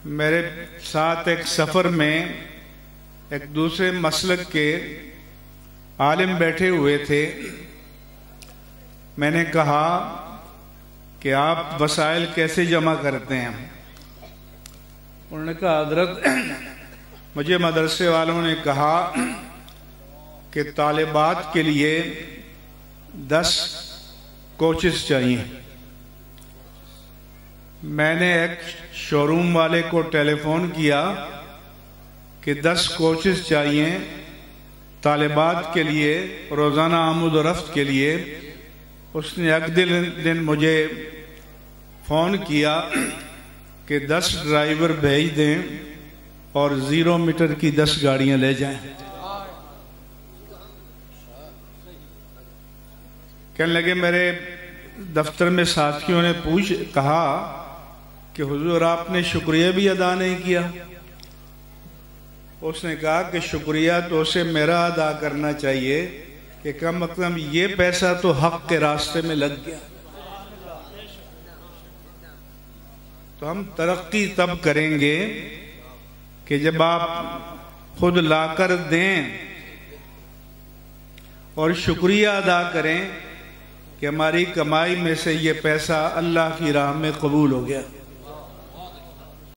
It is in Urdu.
میرے ساتھ ایک سفر میں ایک دوسرے مسلک کے عالم بیٹھے ہوئے تھے. میں نے کہا کہ آپ وسائل کیسے جمع کرتے ہیں؟ انہوں نے کہا حضرت مجھے مدرسے والوں نے کہا کہ طالبات کے لیے 10 کوچز چاہیے. میں نے ایک شو روم والے کو ٹیلی فون کیا کہ 10 کوچز چاہیے طالبات کے لیے روزانہ آمد و رفت کے لیے. اس نے ایک دن مجھے فون کیا کہ 10 ڈرائیور بھیج دیں اور 0 میٹر کی 10 گاڑیاں لے جائیں. کہنے لگے میرے دفتر میں ساتھیوں نے کہا کہ حضور آپ نے شکریہ بھی ادا نہیں کیا. اس نے کہا کہ شکریہ تو اسے میرا ادا کرنا چاہیے کہ کم از کم یہ پیسہ تو حق کے راستے میں لگ گیا. تو ہم ترقی تب کریں گے کہ جب آپ خود لا کر دیں اور شکریہ ادا کریں کہ ہماری کمائی میں سے یہ پیسہ اللہ کی راہ میں قبول ہو گیا.